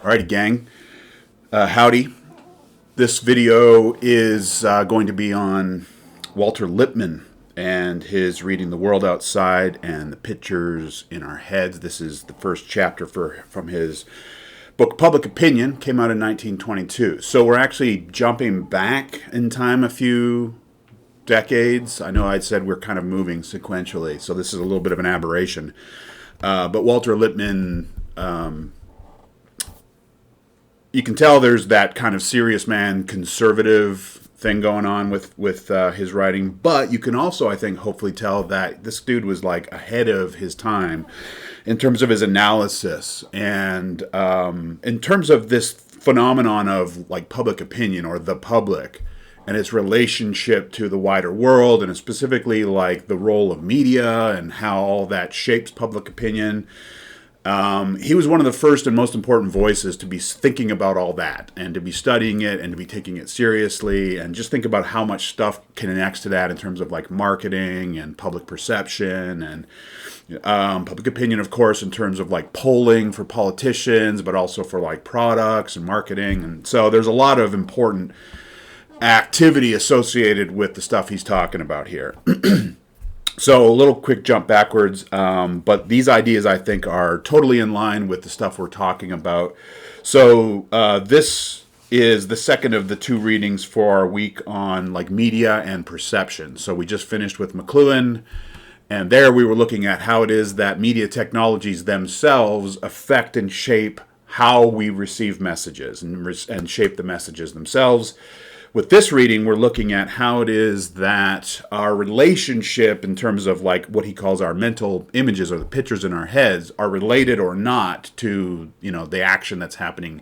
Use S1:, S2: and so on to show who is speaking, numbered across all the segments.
S1: Alrighty, gang. Howdy. This video is going to be on Walter Lippmann and his reading The World Outside and the Pictures in Our Heads. This is the first chapter from his book Public Opinion, came out in 1922. So we're actually jumping back in time a few decades. I know I said we're kind of moving sequentially, so this is a little bit of an aberration. But Walter Lippmann, you can tell there's that kind of serious man, conservative thing going on with his writing. But you can also, I think, hopefully tell that this dude was like ahead of his time in terms of his analysis and in terms of this phenomenon of like public opinion or the public and its relationship to the wider world, and specifically like the role of media and how all that shapes public opinion. He was one of the first and most important voices to be thinking about all that and to be studying it and to be taking it seriously, and just think about how much stuff connects to that in terms of like marketing and public perception and public opinion, of course, in terms of like polling for politicians, but also for like products and marketing. And so there's a lot of important activity associated with the stuff he's talking about here. So a little quick jump backwards, but these ideas I think are totally in line with the stuff we're talking about. So this is the second of the two readings for our week on like media and perception. So we just finished with McLuhan, and there we were looking at how it is that media technologies themselves affect and shape how we receive messages and shape the messages themselves. With this reading, we're looking at how it is that our relationship in terms of like what he calls our mental images or the pictures in our heads are related or not to, you know, the action that's happening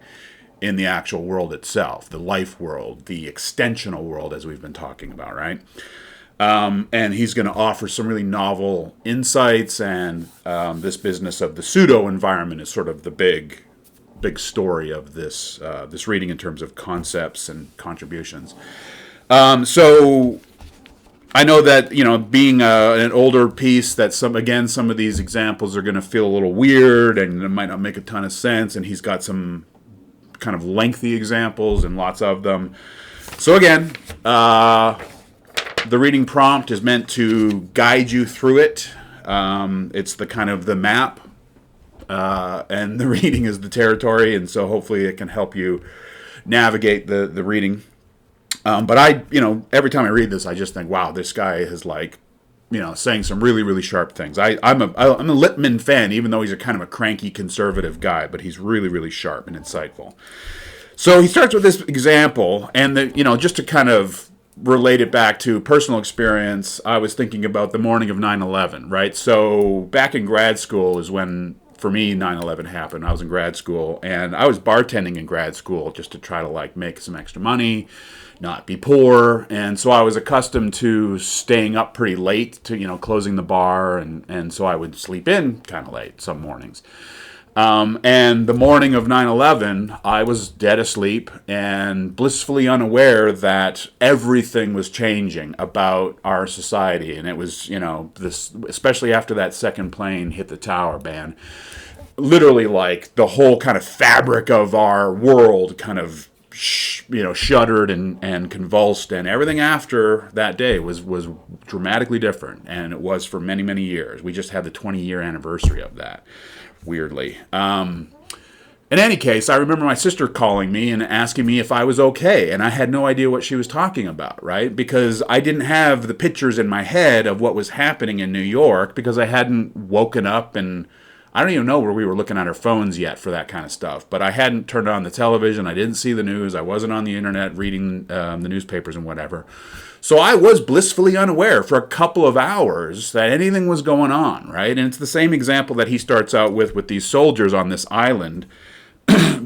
S1: in the actual world itself, the life world, the extensional world, as we've been talking about, right? And he's going to offer some really novel insights, and this business of the pseudo-environment is sort of the big story of this this reading in terms of concepts and contributions. So I know that, you know, being an older piece, that some of these examples are going to feel a little weird and it might not make a ton of sense, and he's got some kind of lengthy examples and lots of them. So again, the reading prompt is meant to guide you through it. It's the kind of the map. And the reading is the territory, and so hopefully it can help you navigate the reading. But I, you know, every time I read this, I just think, wow, this guy is like, you know, saying some really, really sharp things. I'm a Lippmann fan, even though he's a kind of a cranky conservative guy, but he's really, really sharp and insightful. So he starts with this example, and you know, just to kind of relate it back to personal experience, I was thinking about the morning of 9/11, right? So back in grad school is when, for me, 9/11 happened. I was in grad school, and I was bartending in grad school just to try to like make some extra money, not be poor. And so I was accustomed to staying up pretty late to, you know, closing the bar, and so I would sleep in kind of late some mornings. And the morning of 9/11, I was dead asleep and blissfully unaware that everything was changing about our society. And it was, you know, this, especially after that second plane hit the tower, man, literally like the whole kind of fabric of our world kind of, you know, shuddered and convulsed, and everything after that day was dramatically different. And it was for many, many years. We just had the 20-year anniversary of that. Weirdly. In any case, I remember my sister calling me and asking me if I was okay, and I had no idea what she was talking about, right? Because I didn't have the pictures in my head of what was happening in New York, because I hadn't woken up, and I don't even know where we were looking at our phones yet for that kind of stuff. But I hadn't turned on the television, I didn't see the news, I wasn't on the internet reading the newspapers and whatever. So I was blissfully unaware for a couple of hours that anything was going on, right? And it's the same example that he starts out with these soldiers on this island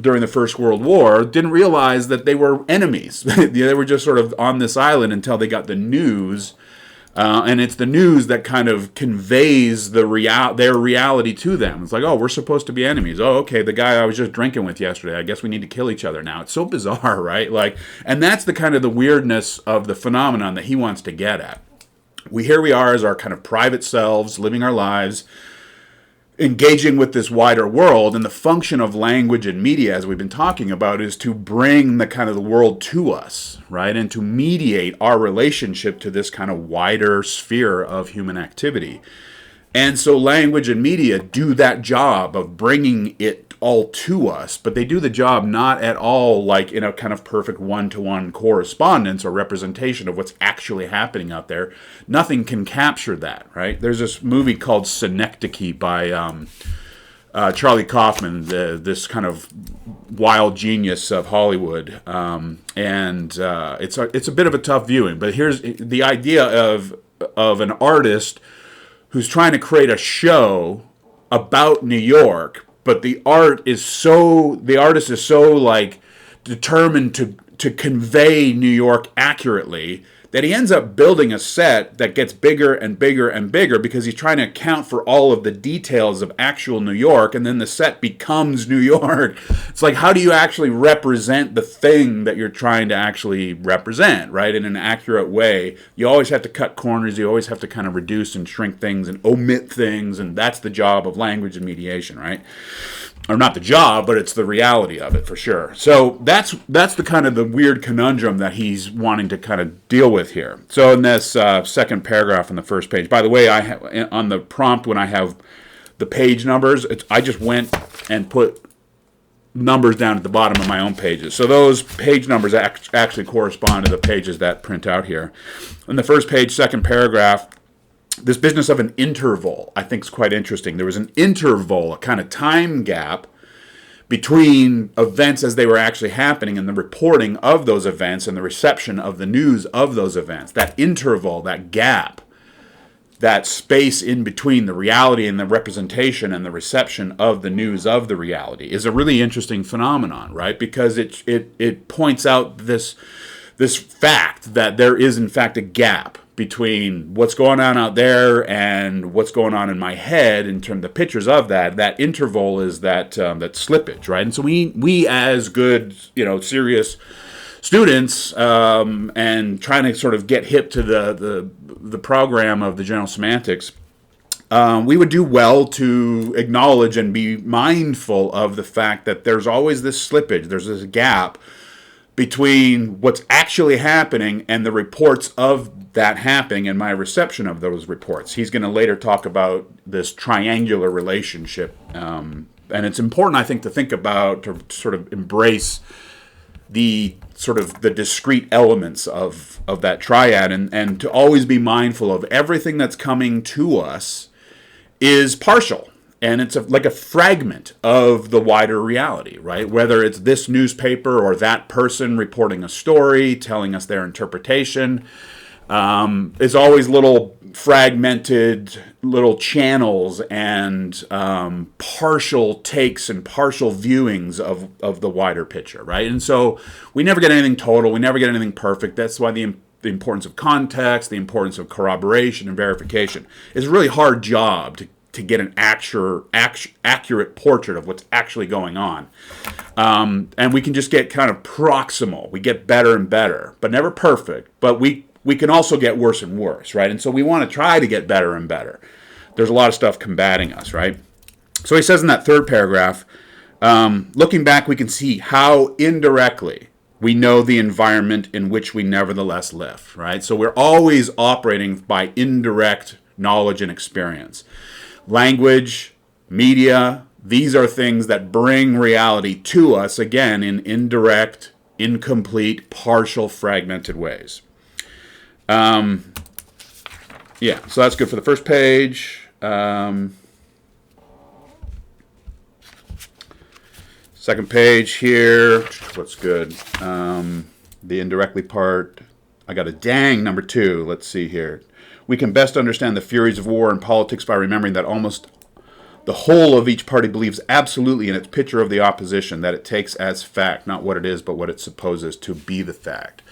S1: during the First World War. Didn't realize that they were enemies. They were just sort of on this island until they got the news. And it's the news that kind of conveys their reality to them. It's like, oh, we're supposed to be enemies. Oh, okay, the guy I was just drinking with yesterday, I guess we need to kill each other now. It's so bizarre, right? Like, and that's the kind of the weirdness of the phenomenon that he wants to get at. Here we are as our kind of private selves, living our lives, engaging with this wider world. And the function of language and media, as we've been talking about, is to bring the kind of the world to us, right? And to mediate our relationship to this kind of wider sphere of human activity. And so language and media do that job of bringing it all to us, but they do the job not at all like in a kind of perfect one-to-one correspondence or representation of what's actually happening out there. Nothing can capture that, right? There's this movie called Synecdoche by Charlie Kaufman, this kind of wild genius of Hollywood, and it's a bit of a tough viewing. But here's the idea of an artist who's trying to create a show about New York, but the artist is so like determined to convey New York accurately that he ends up building a set that gets bigger and bigger and bigger because he's trying to account for all of the details of actual New York, and then the set becomes New York. It's like, how do you actually represent the thing that you're trying to actually represent, right, in an accurate way? You always have to cut corners, you always have to kind of reduce and shrink things and omit things, and that's the job of language and mediation, right? Or not the job, but it's the reality of it for sure. So that's the kind of the weird conundrum that he's wanting to kind of deal with here. So in this second paragraph on the first page, by the way, I have, on the prompt when I have the page numbers, I just went and put numbers down at the bottom of my own pages. So those page numbers actually correspond to the pages that print out here. On the first page, second paragraph, this business of an interval, I think, is quite interesting. There was an interval, a kind of time gap between events as they were actually happening and the reporting of those events and the reception of the news of those events. That interval, that gap, that space in between the reality and the representation and the reception of the news of the reality is a really interesting phenomenon, right? Because it points out this fact that there is, in fact, a gap between what's going on out there and what's going on in my head in terms of the pictures of that. That interval is that slippage, right? And so we as good, serious students and trying to sort of get hip to the program of the general semantics, we would do well to acknowledge and be mindful of the fact that there's always this slippage, there's this gap between what's actually happening and the reports of that happening and my reception of those reports. He's going to later talk about this triangular relationship. And it's important, I think, to think about, to sort of embrace the sort of the discrete elements of that triad and to always be mindful of everything that's coming to us is partial. And it's like a fragment of the wider reality, right? Whether it's this newspaper or that person reporting a story, telling us their interpretation, it's always little fragmented little channels and partial takes and partial viewings of the wider picture, right? And so we never get anything total. We never get anything perfect. That's why the importance of context, the importance of corroboration and verification. It's a really hard job to get an accurate portrait of what's actually going on. And we can just get kind of proximal. We get better and better, but never perfect. But we can also get worse and worse, right? And so we want to try to get better and better. There's a lot of stuff combating us, right? So he says in that third paragraph, looking back, we can see how indirectly we know the environment in which we nevertheless live, right? So we're always operating by indirect knowledge and experience. Language, media, these are things that bring reality to us, again, in indirect, incomplete, partial, fragmented ways. So that's good for the first page. Second page here, what's good? The indirectly part, I got a dang number 2. Let's see here. We can best understand the furies of war and politics by remembering that almost the whole of each party believes absolutely in its picture of the opposition, that it takes as fact, not what it is, but what it supposes to be the fact.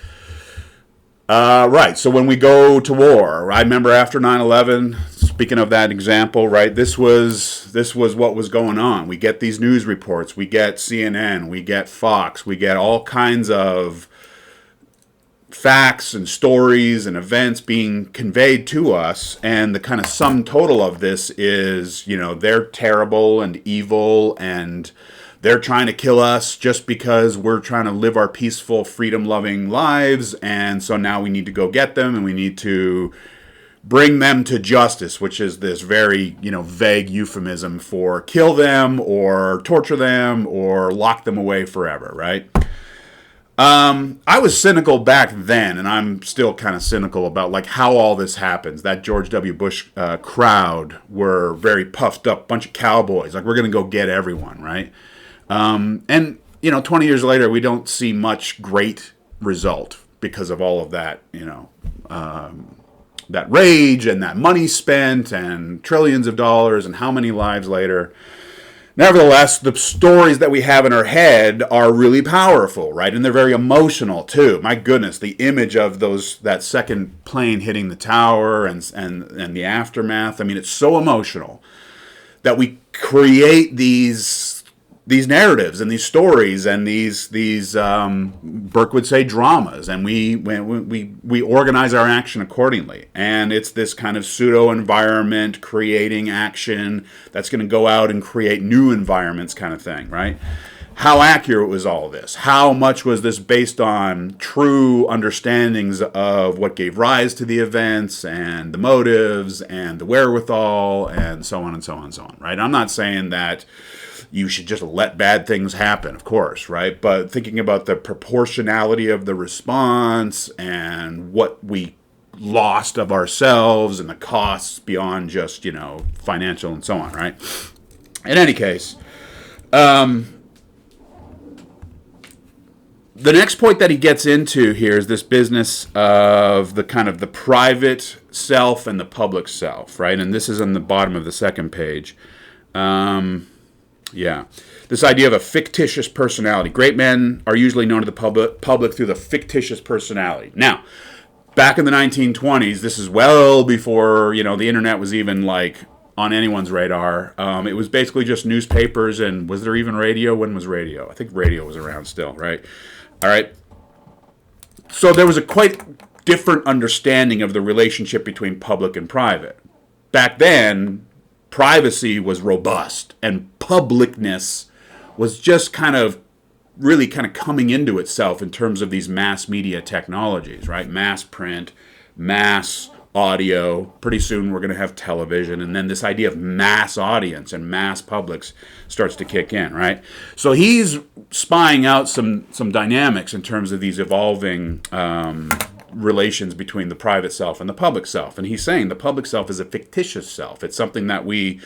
S1: Right, so when we go to war, I remember after 9/11, speaking of that example, right, this was what was going on. We get these news reports, we get CNN, we get Fox, we get all kinds of facts and stories and events being conveyed to us, and the kind of sum total of this is, they're terrible and evil, and they're trying to kill us just because we're trying to live our peaceful, freedom-loving lives, and so now we need to go get them, and we need to bring them to justice, which is this very, vague euphemism for kill them or torture them or lock them away forever, right? I was cynical back then, and I'm still kind of cynical about like how all this happens. That George W. Bush crowd were very puffed up, bunch of cowboys. Like, we're going to go get everyone, right? And 20 years later, we don't see much great result because of all of that, that rage and that money spent and trillions of dollars and how many lives later. Nevertheless, the stories that we have in our head are really powerful, right? And they're very emotional too. My goodness, the image of that second plane hitting the tower and the aftermath. I mean, it's so emotional that we create these narratives and these stories and these Burke would say dramas, and we organize our action accordingly. And it's this kind of pseudo-environment creating action that's going to go out and create new environments kind of thing, right? How accurate was all this? How much was this based on true understandings of what gave rise to the events and the motives and the wherewithal and so on and so on and so on, right? I'm not saying that you should just let bad things happen, of course, right? But thinking about the proportionality of the response and what we lost of ourselves and the costs beyond just, financial and so on, right? In any case, the next point that he gets into here is this business of the kind of the private self and the public self, right? And this is on the bottom of the second page. This idea of a fictitious personality. Great men are usually known to the public through the fictitious personality. Now, back in the 1920s, this is well before, the internet was even like on anyone's radar. It was basically just newspapers, and was there even radio? When was radio? I think radio was around still, right? All right. So there was a quite different understanding of the relationship between public and private. Back then, privacy was robust, and publicness was just really coming into itself in terms of these mass media technologies, right? Mass print, mass audio. Pretty soon we're going to have television, and then this idea of mass audience and mass publics starts to kick in, right? So he's spying out some dynamics in terms of these evolving relations between the private self and the public self. And he's saying the public self is a fictitious self. It's something that we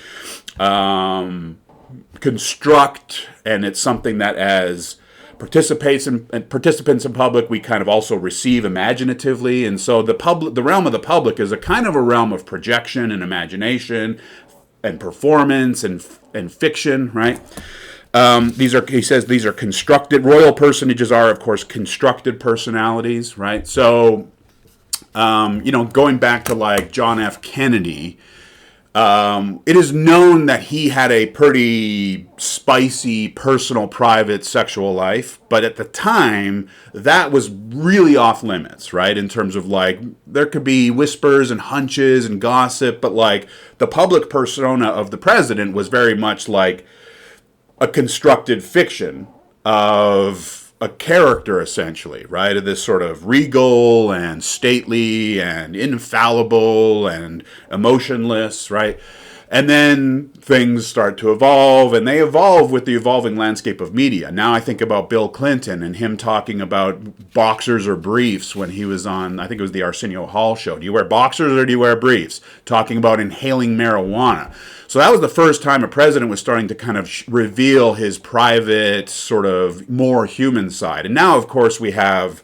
S1: construct, and it's something that as participants in public, we kind of also receive imaginatively. And so the realm of the public is a kind of a realm of projection and imagination and performance and fiction, right? He says these are constructed. Royal personages are, of course, constructed personalities, right? So, going back to like John F. Kennedy, it is known that he had a pretty spicy, personal, private sexual life. But at the time, that was really off limits, right? In terms of like, there could be whispers and hunches and gossip, but like the public persona of the president was very much like a constructed fiction of a character, essentially, right? Of this sort of regal and stately and infallible and emotionless, right? And then things start to evolve, and they evolve with the evolving landscape of media. Now I think about Bill Clinton and him talking about boxers or briefs when he was on, I think it was the Arsenio Hall show. Do you wear boxers or do you wear briefs? Talking about inhaling marijuana. So that was the first time a president was starting to kind of reveal his private, sort of more human side. And now, of course, we have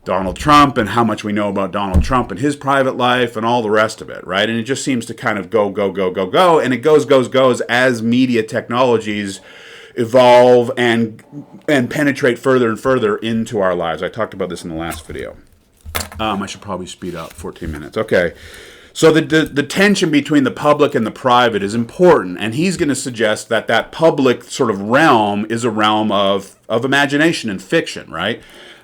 S1: Donald Trump and how much we know about Donald Trump and his private life and all the rest of it, right? And it just seems to kind of go. And it goes as media technologies evolve and penetrate further and further into our lives. I talked about this in the last video. I should probably speed up 14 minutes. Okay. So the tension between the public and the private is important, and he's going to suggest that public sort of realm is a realm of imagination and fiction, right?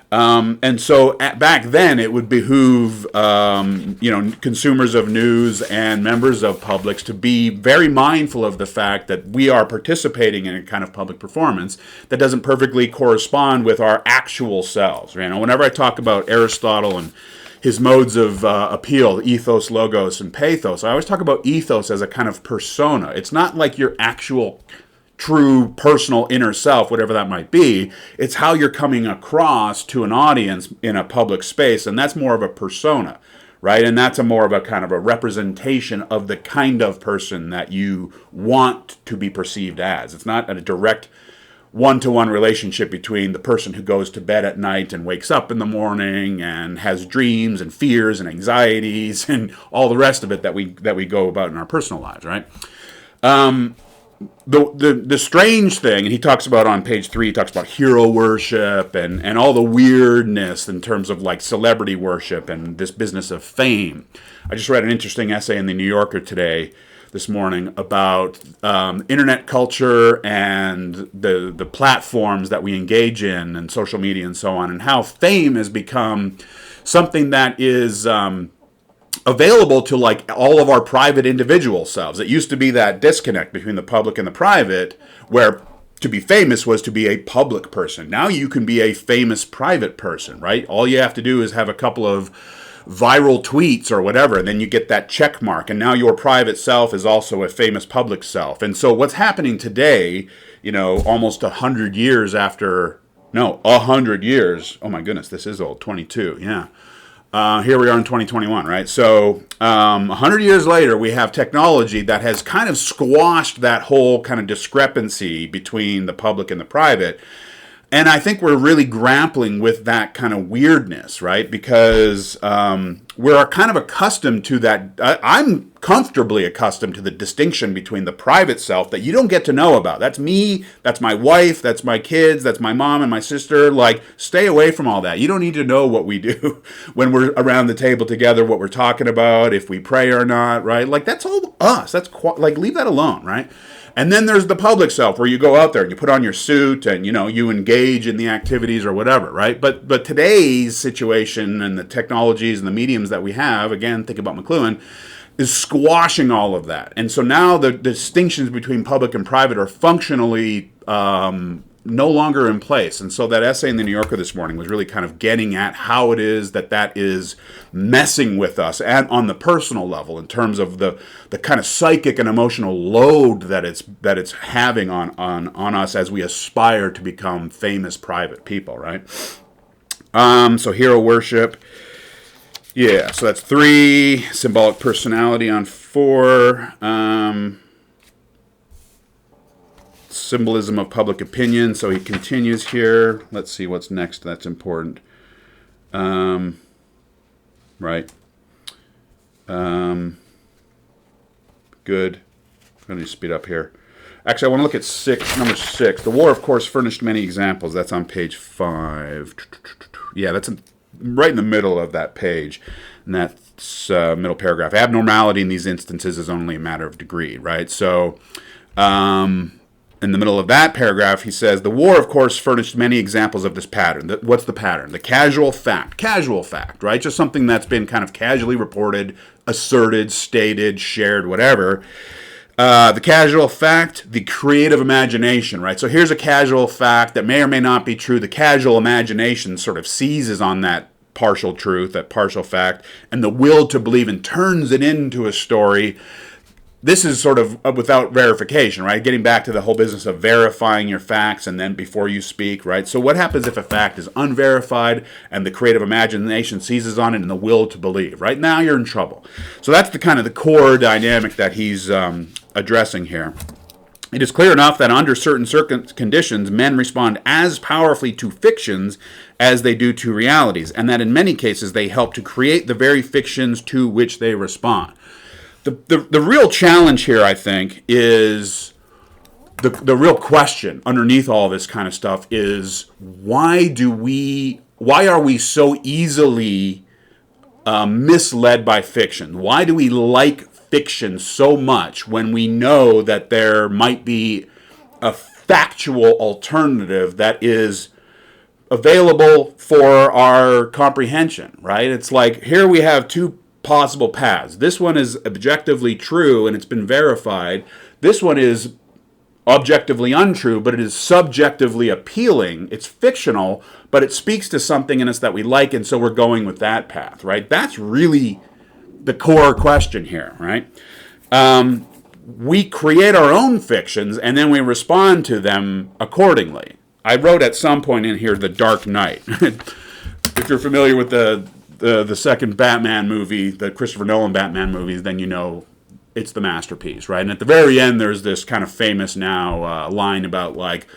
S1: And so back then, it would behoove consumers of news and members of publics to be very mindful of the fact that we are participating in a kind of public performance that doesn't perfectly correspond with our actual selves. Whenever I talk about Aristotle and his modes of appeal, ethos, logos, and pathos, I always talk about ethos as a kind of persona. It's not like your actual true personal inner self, whatever that might be. It's how you're coming across to an audience in a public space, and that's more of a persona, right? And that's more of a kind of a representation of the kind of person that you want to be perceived as. It's not a direct one-to-one relationship between the person who goes to bed at night and wakes up in the morning and has dreams and fears and anxieties and all the rest of it that we go about in our personal lives, right? The strange thing, and he talks about on page 3, he talks about hero worship and all the weirdness in terms of like celebrity worship and this business of fame. I just read an interesting essay in the New Yorker this morning about internet culture and the platforms that we engage in and social media and so on, and how fame has become something that is available to like all of our private individual selves. It used to be that disconnect between the public and the private, where to be famous was to be a public person. Now you can be a famous private person, right? All you have to do is have a couple of viral tweets or whatever, and then you get that check mark, and now your private self is also a famous public self. And so what's happening today, almost 100 years after, 100 years, oh my goodness, this is old, 22, yeah. Here we are in 2021, right? So 100 years later, we have technology that has kind of squashed that whole kind of discrepancy between the public and the private. And I think we're really grappling with that kind of weirdness, right? Because we're kind of accustomed to that. I'm comfortably accustomed to the distinction between the private self that you don't get to know about. That's me, that's my wife, that's my kids, that's my mom and my sister. Like, stay away from all that. You don't need to know what we do when we're around the table together, what we're talking about, if we pray or not, right? Like, that's all us. That's like, leave that alone, right? And then there's the public self, where you go out there and you put on your suit and, you engage in the activities or whatever, right? But today's situation and the technologies and the mediums that we have, again, think about McLuhan, is squashing all of that. And so now the distinctions between public and private are functionally no longer in place. And so that essay in the New Yorker this morning was really kind of getting at how it is that is messing with us and on the personal level in terms of the kind of psychic and emotional load that it's having on us as we aspire to become famous private people, right? So hero worship. Yeah, so that's 3. Symbolic personality on 4. Symbolism of public opinion. So he continues here. Let's see what's next. That's important. Right. Good. I'm going to speed up here. Actually, I want to look at number 6. The war, of course, furnished many examples. That's on page 5. Yeah, that's right in the middle of that page. And that's middle paragraph. Abnormality in these instances is only a matter of degree, right? So, in the middle of that paragraph, he says, the war, of course, furnished many examples of this pattern. What's the pattern? The casual fact, right? Just something that's been kind of casually reported, asserted, stated, shared, whatever. The casual fact, the creative imagination, right? So here's a casual fact that may or may not be true. The casual imagination sort of seizes on that partial truth, that partial fact, and the will to believe and turns it into a story. This is sort of without verification, right? Getting back to the whole business of verifying your facts and then before you speak, right? So what happens if a fact is unverified and the creative imagination seizes on it and the will to believe, right? Now you're in trouble. So that's the kind of the core dynamic that he's addressing here. It is clear enough that under certain conditions, men respond as powerfully to fictions as they do to realities, and that in many cases they help to create the very fictions to which they respond. The real challenge here, I think, is the real question underneath all this kind of stuff is why are we so easily misled by fiction? Why do we like fiction so much when we know that there might be a factual alternative that is available for our comprehension, right? It's like here we have two possible paths. This one is objectively true and it's been verified. This one is objectively untrue, but it is subjectively appealing. It's fictional, but it speaks to something in us that we like, and so we're going with that path, right? That's really the core question here, right? We create our own fictions, and then we respond to them accordingly. I wrote at some point in here The Dark Knight. If you're familiar with the second Batman movie, the Christopher Nolan Batman movies, then you know it's the masterpiece, right? And at the very end, there's this kind of famous now line about like,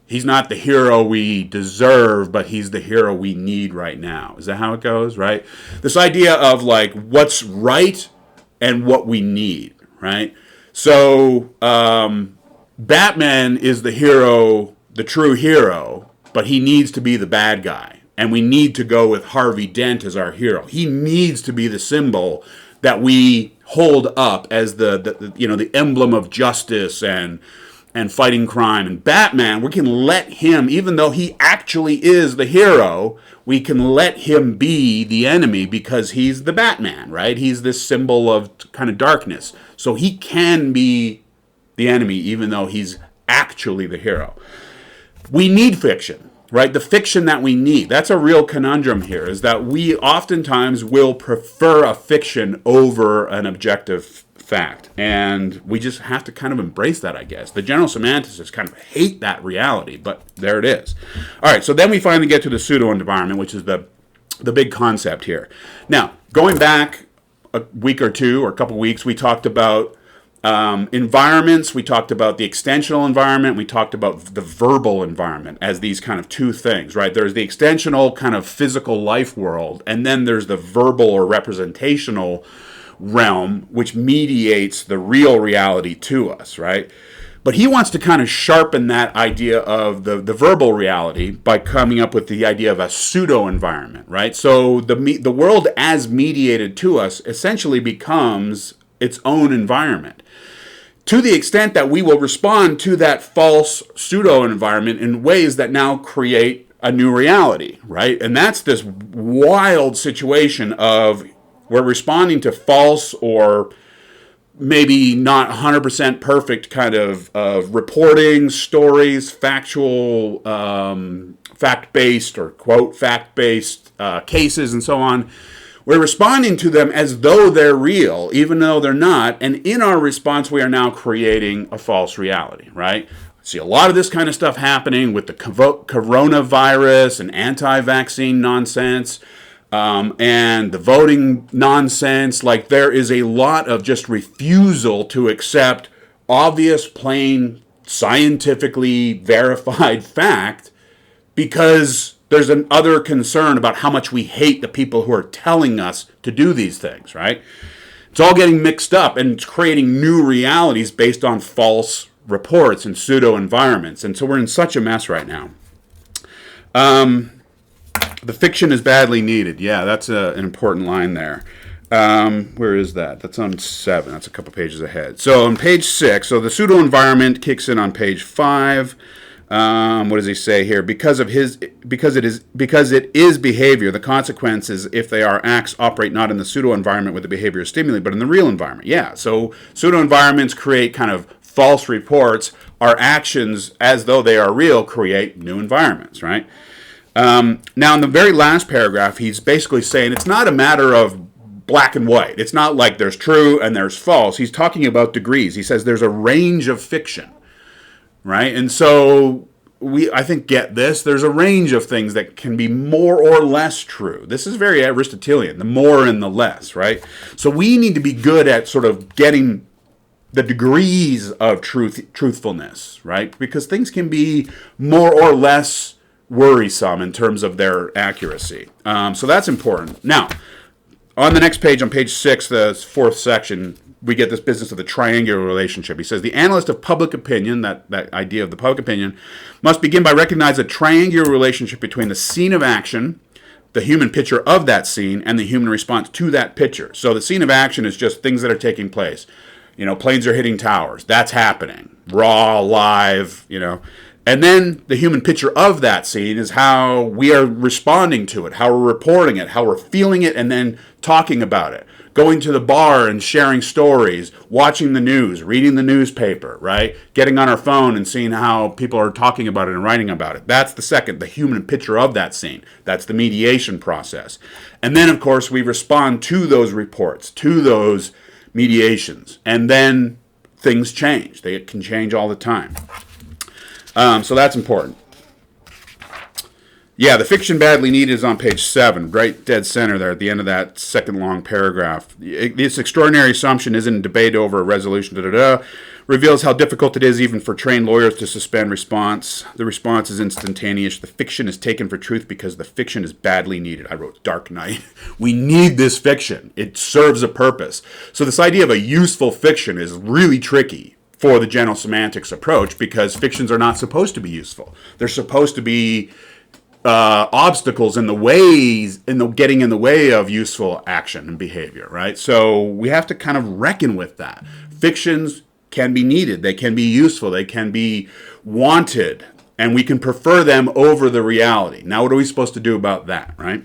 S1: he's not the hero we deserve, but he's the hero we need right now. Is that how it goes, right? This idea of like what's right and what we need, right? So Batman is the hero, the true hero, but he needs to be the bad guy. And we need to go with Harvey Dent as our hero. He needs to be the symbol that we hold up as the emblem of justice and fighting crime. And Batman, we can let him, even though he actually is the hero, we can let him be the enemy because he's the Batman, right? He's this symbol of kind of darkness. So he can be the enemy even though he's actually the hero. We need fiction, right? The fiction that we need. That's a real conundrum here, is that we oftentimes will prefer a fiction over an objective fact. And we just have to kind of embrace that, I guess. The general semanticists kind of hate that reality, but there it is. All right, so then we finally get to the pseudo-environment, which is the big concept here. Now, going back a week or two or a couple weeks, we talked about environments, we talked about the extensional environment, we talked about the verbal environment as these kind of two things, right? There's the extensional kind of physical life world, and then there's the verbal or representational realm, which mediates the real reality to us, right? But he wants to kind of sharpen that idea of the verbal reality by coming up with the idea of a pseudo-environment, right? So the world as mediated to us essentially becomes its own environment, to the extent that we will respond to that false pseudo-environment in ways that now create a new reality, right? And that's this wild situation of we're responding to false or maybe not 100% perfect kind of reporting, stories, factual, fact-based or quote fact-based cases and so on. We're responding to them as though they're real, even though they're not. And in our response, we are now creating a false reality, right? See a lot of this kind of stuff happening with the coronavirus and anti-vaccine nonsense. And the voting nonsense. Like, there is a lot of just refusal to accept obvious, plain, scientifically verified fact because there's an other concern about how much we hate the people who are telling us to do these things, right? It's all getting mixed up, and it's creating new realities based on false reports and pseudo-environments. And so we're in such a mess right now. The fiction is badly needed. Yeah, that's an important line there. Where is that? That's on 7. That's a couple pages ahead. So on page 6, so the pseudo-environment kicks in on page 5. What does he say here? Because it is behavior, the consequences, if they are acts, operate not in the pseudo-environment where the behavior is stimulated, but in the real environment. Yeah, so pseudo-environments create kind of false reports. Our actions, as though they are real, create new environments, right? Now, in the very last paragraph, he's basically saying it's not a matter of black and white. It's not like there's true and there's false. He's talking about degrees. He says there's a range of fiction, right? And so I think, get this, there's a range of things that can be more or less true. This is very Aristotelian, the more and the less, right? So we need to be good at sort of getting the degrees of truthfulness, right? Because things can be more or less worrisome in terms of their accuracy. So that's important. Now, on the next page, on page 6, the 4th section, we get this business of the triangular relationship. He says, the analyst of public opinion, that idea of the public opinion, must begin by recognizing a triangular relationship between the scene of action, the human picture of that scene, and the human response to that picture. So the scene of action is just things that are taking place. You know, planes are hitting towers. That's happening. Raw, live, you know. And then the human picture of that scene is how we are responding to it, how we're reporting it, how we're feeling it, and then talking about it. Going to the bar and sharing stories, watching the news, reading the newspaper, right? Getting on our phone and seeing how people are talking about it and writing about it. That's the second, the human picture of that scene. That's the mediation process. And then, of course, we respond to those reports, to those mediations. And then things change. They can change all the time. So that's important. Yeah, the fiction badly needed is on page 7, right dead center there at the end of that second long paragraph. This extraordinary assumption isn't a debate over a resolution, reveals how difficult it is even for trained lawyers to suspend response. The response is instantaneous. The fiction is taken for truth because the fiction is badly needed. I wrote Dark Knight. We need this fiction. It serves a purpose. So this idea of a useful fiction is really tricky for the general semantics approach, because fictions are not supposed to be useful. They're supposed to be obstacles in the getting in the way of useful action and behavior, right? So we have to kind of reckon with that. Fictions can be needed. They can be useful. They can be wanted, and we can prefer them over the reality. Now, what are we supposed to do about that, right?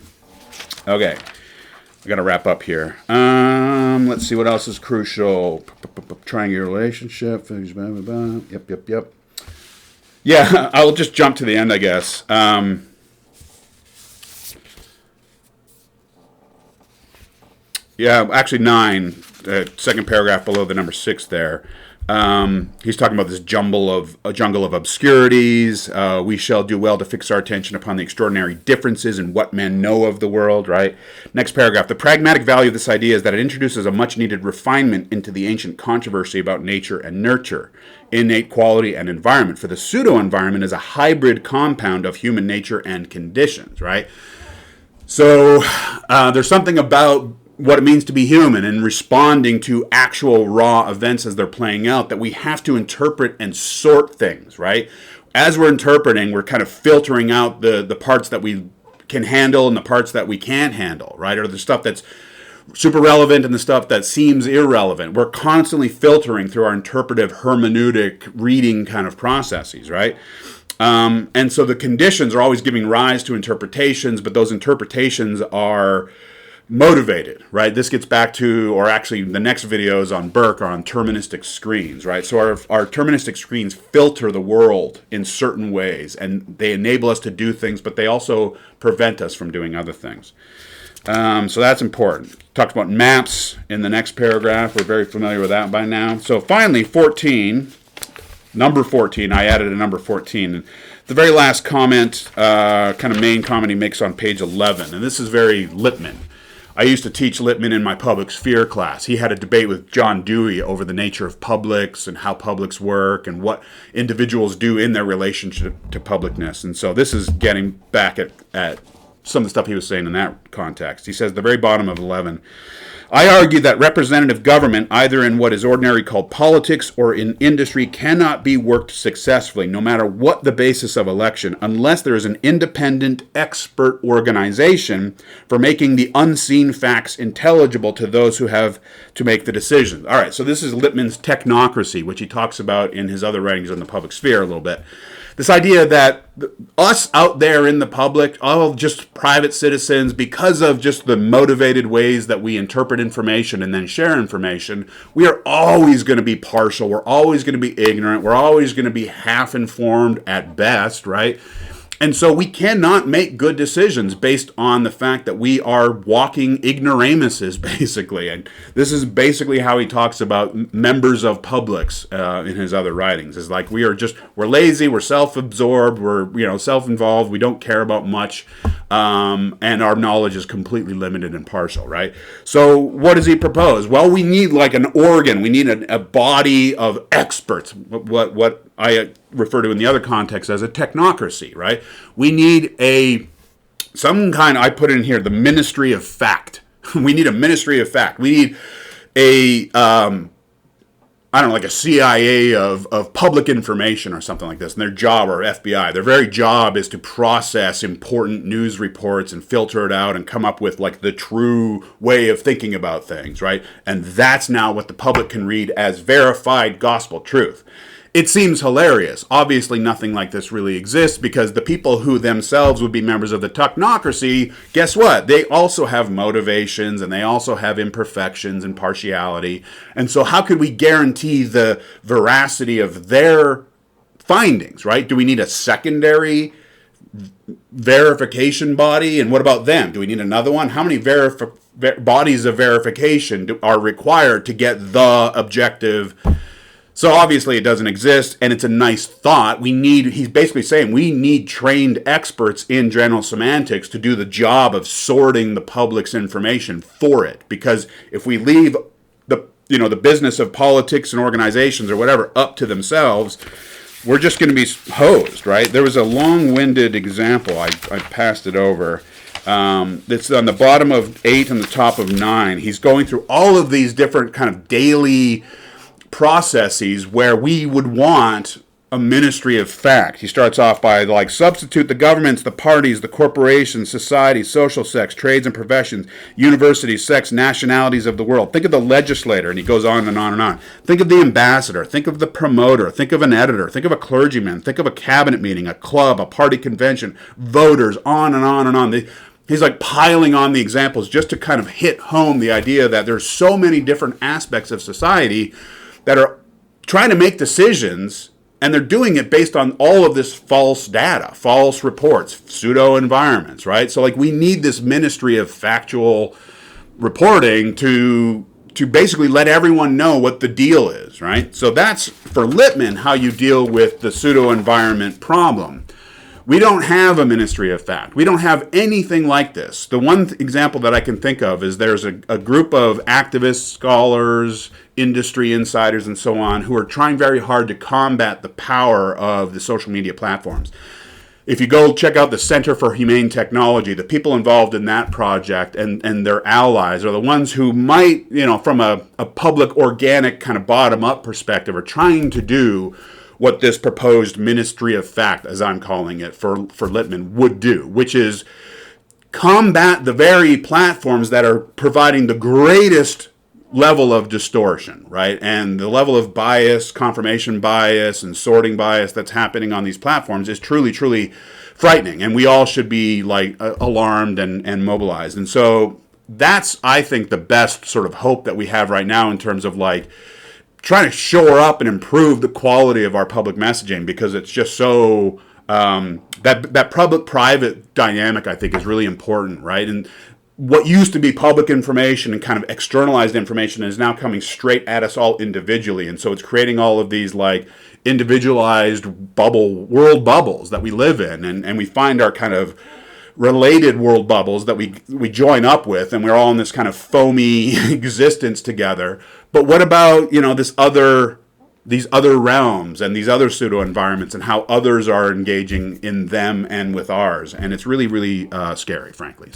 S1: Okay. I got to wrap up here. Let's see what else is crucial. Triangular relationship. Yep. Yeah, I'll just jump to the end, I guess. Yeah, actually 9. Second paragraph below the number 6 there. He's talking about this jungle of obscurities. We shall do well to fix our attention upon the extraordinary differences in what men know of the world, right? Next paragraph. The pragmatic value of this idea is that it introduces a much-needed refinement into the ancient controversy about nature and nurture, innate quality and environment. For the pseudo-environment is a hybrid compound of human nature and conditions, right? So there's something about what it means to be human and responding to actual raw events as they're playing out that we have to interpret and sort things, right? As we're interpreting, we're kind of filtering out the parts that we can handle and the parts that we can't handle, right? Or the stuff that's super relevant and the stuff that seems irrelevant. We're constantly filtering through our interpretive hermeneutic reading kind of processes, right? And so the conditions are always giving rise to interpretations, but those interpretations are motivated, right? This gets back to, or actually the next videos on Burke are on terministic screens, right? So our terministic screens filter the world in certain ways, and they enable us to do things, but they also prevent us from doing other things. So that's important. Talked about maps in the next paragraph. We're very familiar with that by now. So finally, 14, number 14, I added a number 14. The very last comment, kind of main comment he makes on page 11, and this is very Lippmann. I used to teach Lippmann in my public sphere class. He had a debate with John Dewey over the nature of publics and how publics work and what individuals do in their relationship to publicness. And so this is getting back at some of the stuff he was saying in that context. He says, the very bottom of 11, I argue that representative government, either in what is ordinarily called politics or in industry, cannot be worked successfully, no matter what the basis of election, unless there is an independent expert organization for making the unseen facts intelligible to those who have to make the decisions. All right, so this is Lippmann's technocracy, which he talks about in his other writings on the public sphere a little bit. This idea that us out there in the public, all just private citizens, because of just the motivated ways that we interpret information and then share information, we are always going to be partial. We're always going to be ignorant. We're always going to be half-informed at best, right? And so we cannot make good decisions based on the fact that we are walking ignoramuses, basically. And this is basically how he talks about members of publics in his other writings. It's like we're lazy, we're self-absorbed, we're self-involved, we don't care about much, and our knowledge is completely limited and partial, right? So what does he propose? Well, we need like an organ, we need a body of experts, what I refer to in the other context as a technocracy, right? We need some kind, I put in here, the ministry of fact. We need a ministry of fact. We need like a CIA of public information or something like this. And their job, or FBI, their very job is to process important news reports and filter it out and come up with like the true way of thinking about things, right? And that's now what the public can read as verified gospel truth. it seems hilarious. Obviously, nothing like this really exists because the people who themselves would be members of the technocracy, guess what? They also have motivations and they also have imperfections and partiality. And so how could we guarantee the veracity of their findings, right? Do we need a secondary verification body? And what about them? Do we need another one? How many bodies of verification are required to get the objective? So obviously it doesn't exist, and it's a nice thought. He's basically saying we need trained experts in general semantics to do the job of sorting the public's information for it. Because if we leave the business of politics and organizations or whatever up to themselves, we're just going to be hosed, right? There was a long-winded example. I passed it over. It's on the bottom of 8 and the top of 9. He's going through all of these different kind of daily processes where we would want a ministry of fact. He starts off by like substitute the governments, the parties, the corporations, society, social sects, trades and professions, universities, sects, nationalities of the world. Think of the legislator, and he goes on and on and on. Think of the ambassador, think of the promoter, think of an editor, think of a clergyman, think of a cabinet meeting, a club, a party convention, voters, on and on and on. He's like piling on the examples just to kind of hit home the idea that there's so many different aspects of society that are trying to make decisions, and they're doing it based on all of this false data, false reports, pseudo-environments, right? So like we need this ministry of factual reporting to basically let everyone know what the deal is, right? So that's, for Lippmann, how you deal with the pseudo-environment problem. We don't have a ministry of fact. We don't have anything like this. The one example that I can think of is there's a group of activists, scholars, industry insiders, and so on, who are trying very hard to combat the power of the social media platforms. If you go check out the Center for Humane Technology, the people involved in that project and their allies are the ones who might, from a public, organic, kind of bottom-up perspective, are trying to do what this proposed ministry of fact, as I'm calling it, for Lippmann, would do, which is combat the very platforms that are providing the greatest level of distortion, right? And the level of bias, confirmation bias, and sorting bias that's happening on these platforms is truly, truly frightening. And we all should be like alarmed and mobilized. And so that's, I think, the best sort of hope that we have right now in terms of like trying to shore up and improve the quality of our public messaging, because it's just so that public-private dynamic, I think, is really important, right? And what used to be public information and kind of externalized information is now coming straight at us all individually, and so it's creating all of these like individualized world bubbles that we live in, and we find our kind of related world bubbles that we join up with, and we're all in this kind of foamy existence together. But what about these other realms and these other pseudo environments, and how others are engaging in them and with ours? And it's really, really scary, frankly. So